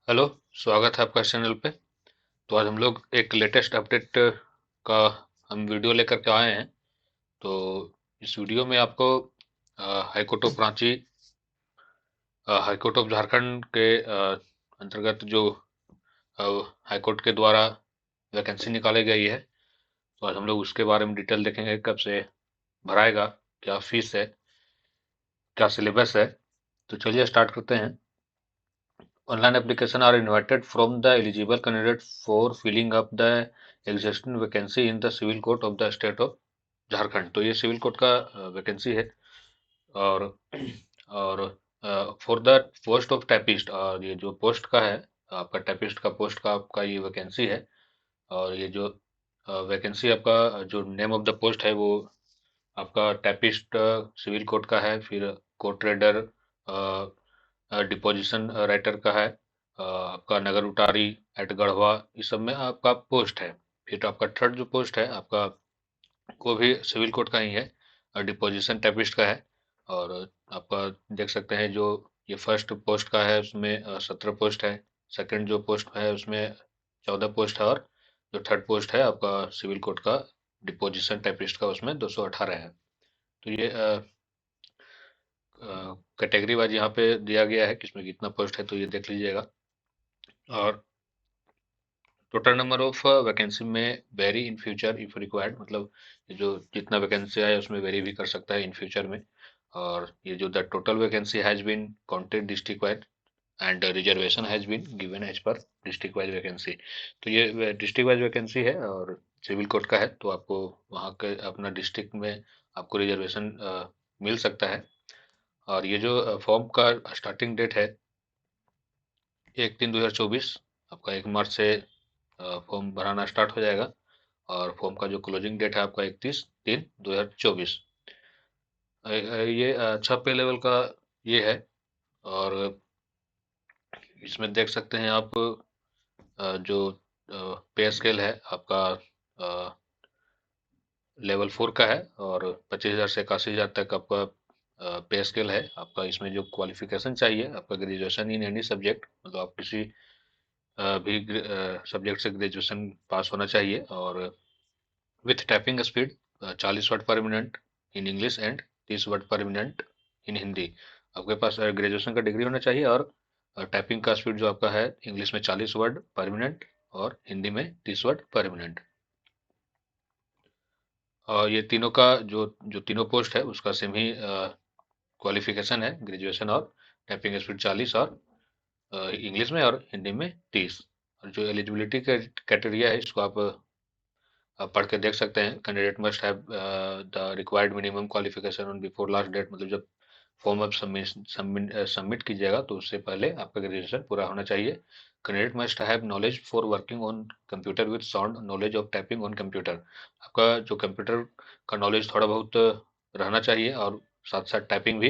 Hello. स्वागत है आपका इस चैनल पे। तो आज हम लोग एक लेटेस्ट अपडेट का हम वीडियो लेकर के आए हैं। तो इस वीडियो में आपको high court of Ranchi, high court of Jharkhand के अंतर्गत जो हाई कोर्ट के द्वारा वैकेंसी निकाली गई है, तो आज हम लोग उसके बारे में डिटेल देखेंगे। कब से भराएगा, क्या फीस है, क्या सिलेबस है। तो चलिए स्टार्ट करते हैं। Online application are invited from the eligible candidate for filling up the existing vacancy in the civil court of the state of Jharkhand. तो ये सिविल कोर्ट का वैकेंसी है। और और for the post of typist, और ये जो पोस्ट का है आपका टाइपिस्ट का पोस्ट का आपका ये वैकेंसी है। और ये जो वैकेंसी आपका जो नेम ऑफ द पोस्ट है वो आपका टाइपिस्ट सिविल कोर्ट का है। फिर कोर्ट ट्रेडर, डिपोजिशन राइटर का है, आपका नगर उटारी एट गढ़वा, इस सब में आपका पोस्ट है। फिर आपका थर्ड जो पोस्ट है आपका वो भी सिविल कोर्ट का ही है, डिपोजिशन टाइपिस्ट का है। और आपका देख सकते हैं जो ये फर्स्ट पोस्ट का है उसमें 17 पोस्ट है। सेकंड जो पोस्ट है उसमें 14 पोस्ट है। और जो थर्ड पोस्ट है आपका सिविल कोर्ट का डिपोजिशन टाइपिस्ट का उसमें 218 है। तो ये कैटेगरी वाइज यहाँ पे दिया गया है किसमें कितना पोस्ट है, तो ये देख लीजिएगा। और टोटल नंबर ऑफ वैकेंसी में very in future if required, मतलब ये जो जितना वैकेंसी आए उसमें वेरी भी कर सकता है इन फ्यूचर में। और ये जो the total vacancy has been counted district wise and reservation has been given as per district wise vacancy. तो ये डिस्ट्रिक्ट वाइज वैकेंसी है और सिविल कोर्ट का है, तो आपको वहाँ के अपना डिस्ट्रिक्ट में आपको रिजर्वेशन मिल सकता है। और ये जो फॉर्म का स्टार्टिंग डेट है 1/3/2024, आपका 1 मार्च से फॉर्म भराना स्टार्ट हो जाएगा। और फॉर्म का जो क्लोजिंग डेट है आपका 31/3/2024। ये अच्छा पे लेवल का ये है। और इसमें देख सकते हैं आप जो पे स्केल है आपका लेवल 4 का है। और 25,000 से 81,000 तक आपका पे स्केल है। आपका इसमें जो क्वालिफिकेशन चाहिए आपका ग्रेजुएशन इन एनी सब्जेक्ट, मतलब आप किसी भी सब्जेक्ट से ग्रेजुएशन पास होना चाहिए। और with typing speed 40 word per minute in English and 30 word per minute in Hindi. आपके पास ग्रेजुएशन का डिग्री होना चाहिए। और टाइपिंग का स्पीड जो आपका है इंग्लिश में 40 वर्ड पर मिनट और हिंदी में 30 वर्ड पर मिनट। और ये तीनों का जो जो तीनों पोस्ट है उसका सेम ही क्वालिफिकेशन है, ग्रेजुएशन और टाइपिंग स्पीड 40 और इंग्लिश में और हिंदी में 30। और जो एलिजिबिलिटी क्राइटेरिया है इसको आप पढ़ के देख सकते हैं। Candidate must have the required minimum qualification on before last date, मतलब जब फॉर्म आप सबमिट कीजिएगा तो उससे पहले आपका ग्रेजुएशन पूरा होना चाहिए। Candidate must have knowledge for working on computer with sound knowledge of typing on computer. आपका जो कंप्यूटर का नॉलेज थोड़ा बहुत रहना चाहिए और साथ साथ टाइपिंग भी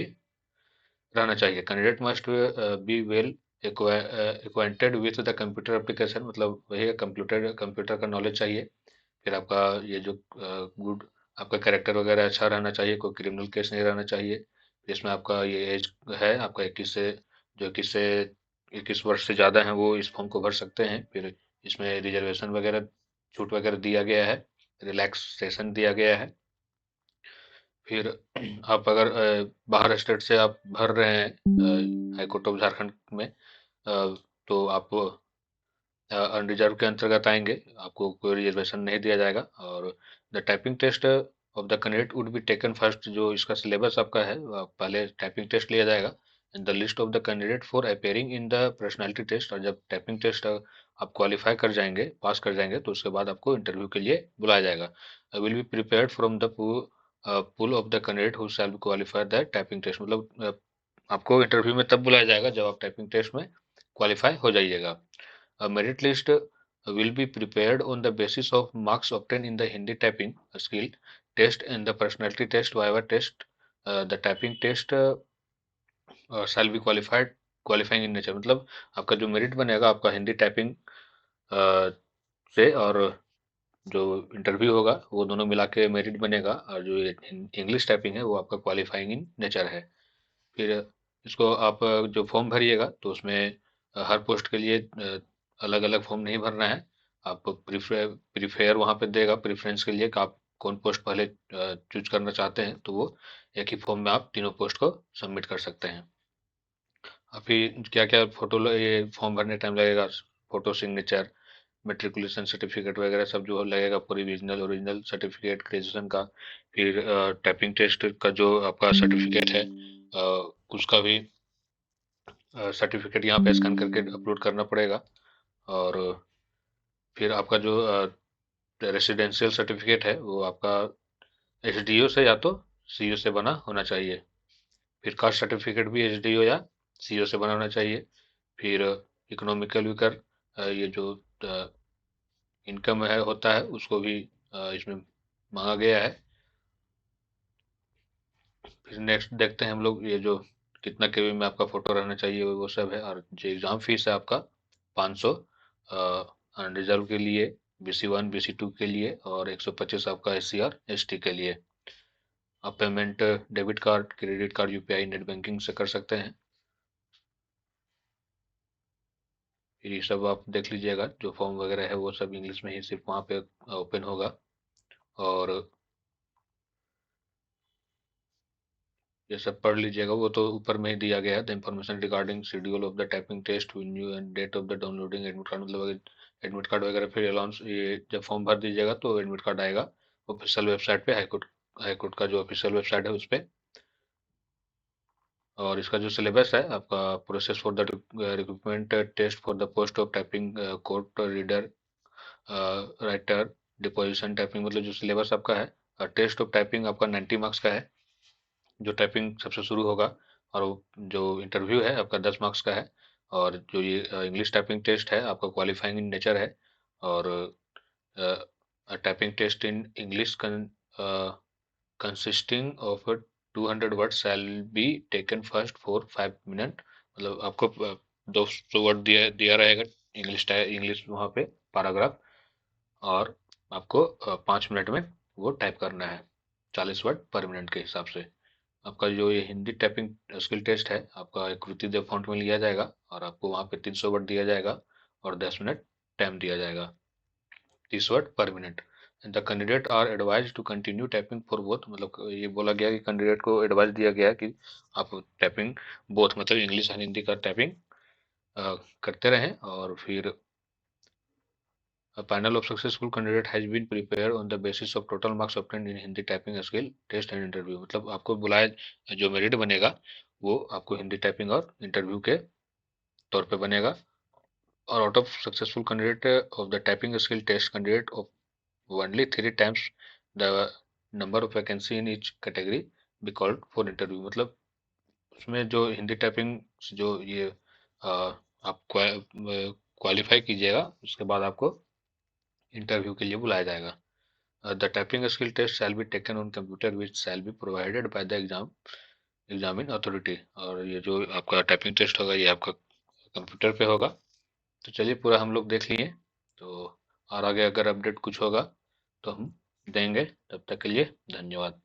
रहना चाहिए। Candidate must be well acquainted with the computer application, मतलब वही कंप्यूटर कंप्यूटर का नॉलेज चाहिए। फिर आपका ये जो गुड आपका कैरेक्टर वगैरह अच्छा रहना चाहिए, कोई क्रिमिनल केस नहीं रहना चाहिए। इसमें आपका ये एज है आपका 21 से, जो 21 वर्ष से ज़्यादा हैं वो इस फॉर्म को भर सकते हैं। फिर इसमें रिजर्वेशन वगैरह छूट वगैरह दिया गया है, रिलैक्सेशन दिया गया है। फिर आप अगर बाहर स्टेट से आप भर रहे हैं हाई कोर्ट ऑफ झारखंड में, तो आप अनरिजर्व के अंतर्गत आएंगे, आपको कोई रिजर्वेशन नहीं दिया जाएगा। और the typing test of the candidate would be taken first, जो इसका सिलेबस आपका है पहले टाइपिंग टेस्ट लिया जाएगा। In the list of the candidate for appearing in the personality test. और जब टाइपिंग टेस्ट आप क्वालिफाई कर जाएंगे, पास कर जाएंगे, तो उसके बाद आपको इंटरव्यू के लिए बुलाया जाएगा। Will be prepared from the pool of the candidate who shall be qualify the typing test, मतलब आपको इंटरव्यू में तब बुलाया जाएगा जब आप टाइपिंग टेस्ट में क्वालिफाई हो जाइएगा। A merit list will be prepared on the basis of marks obtained in the Hindi typing skill test and the personality test, viva test. The typing test shall be qualifying in nature, मतलब आपका जो merit बनेगा आपका Hindi typing से और जो interview होगा वो दोनों मिला के मेरिट बनेगा। और जो इंग्लिश टाइपिंग है वो आपका क्वालिफाइंग इन नेचर है। फिर इसको आप जो फॉर्म भरिएगा तो उसमें हर पोस्ट के लिए अलग अलग फॉर्म नहीं भरना है। आप प्रीफेयर वहाँ पे देगा प्रेफरेंस के लिए कि आप कौन पोस्ट पहले चूज करना चाहते हैं, तो वो एक ही फॉर्म में आप तीनों पोस्ट को सबमिट कर सकते हैं। अभी क्या क्या फोटो ये फॉर्म भरने टाइम लगेगा, फोटो सिग्नेचर, मेट्रिकुलेशन सर्टिफिकेट वगैरह सब जो लगेगा, पूरी ओरिजिनल ओरिजिनल सर्टिफिकेट ग्रेजुएशन का। फिर टाइपिंग टेस्ट का जो आपका सर्टिफिकेट है उसका भी सर्टिफिकेट यहाँ पे स्कैन करके अपलोड करना पड़ेगा। और फिर आपका जो रेसिडेंशियल सर्टिफिकेट है वो आपका एसडीओ से या तो सीओ से बना होना चाहिए। फिर कास्ट सर्टिफिकेट भी एसडीओ या सीओ से बना होना चाहिए। फिर इकोनॉमिकल विकर, ये जो इनकम है होता है उसको भी इसमें मांगा गया है। फिर नेक्स्ट देखते हैं हम लोग, ये जो कितना केबी में आपका फोटो रहना चाहिए वो सब है। और जो एग्ज़ाम फीस है आपका 500 अनरिजर्व के लिए, BC1 BC2 के लिए, और 125 आपका SC और ST के लिए। आप payment debit card, credit card, UPI, net banking से कर सकते हैं। फिर ये सब आप देख लीजिएगा, जो फॉर्म वगैरह है वो सब इंग्लिश में ही सिर्फ वहाँ पे ओपन होगा। और ये सब पढ़ लीजिएगा, वो तो ऊपर में ही दिया गया है। The information regarding schedule of the typing test, venue and date of the downloading admit card, मतलब एडमिट कार्ड वगैरह फिर अलाउंस, ये जब फॉर्म भर दीजिएगा तो एडमिट कार्ड आएगा ऑफिशियल वेबसाइट पे, हाईकोर्ट का जो ऑफिशियल वेबसाइट है उस पे। और इसका जो सिलेबस है आपका, process for the recruitment test for the post of typing court reader writer deposition typing, मतलब जो सिलेबस आपका है, टेस्ट ऑफ टाइपिंग आपका 90 मार्क्स का है, जो टाइपिंग सबसे शुरू होगा। और जो इंटरव्यू है आपका 10 मार्क्स का है। और जो ये इंग्लिश टाइपिंग टेस्ट है आपका क्वालिफाइंग इन नेचर है। और typing test in English consisting of 200 word shall be taken first for 5 minute, मतलब आपको 200 वर्ड दिया दिया रहेगा इंग्लिश इंग्लिश वहाँ पे पैराग्राफ। और आपको 5 मिनट में वो टाइप करना है, 40 वर्ड पर मिनट के हिसाब से। आपका जो ये हिंदी टाइपिंग स्किल टेस्ट है आपका एक कृति देव फॉन्ट में लिया जाएगा, और आपको वहाँ पे 300 वर्ड दिया जाएगा और 10 मिनट टाइम दिया जाएगा, 30 word per minute. The candidate are advise to continue typing for both, मतलब ये बोला गया कि कैंडिडेट को एडवाइस दिया गया कि आप टाइपिंग बोथ, मतलब इंग्लिश और हिंदी का टाइपिंग करते रहें। और फिर a panel of successful candidate has been prepared on the basis of total marks obtained in Hindi typing skill test and interview, मतलब आपको बुलाया, जो मेरिट बनेगा वो आपको हिंदी टाइपिंग और इंटरव्यू के तौर पे बनेगा। और out of successful candidate of the typing skill test candidate of only 3 times the number of vacancy in each category be called for interview, मतलब उसमें जो हिंदी टाइपिंग जो ये आप क्वालिफाई कीजिएगा उसके बाद आपको इंटरव्यू के लिए बुलाया जाएगा। The typing skill test shall be taken on computer which shall be provided by the examine authority, और ये जो आपका टाइपिंग टेस्ट होगा ये आपका कंप्यूटर पे होगा। तो चलिए पूरा हम लोग देख लिए, तो और आगे अगर अपडेट कुछ होगा तो हम देंगे। तब तक के लिए धन्यवाद।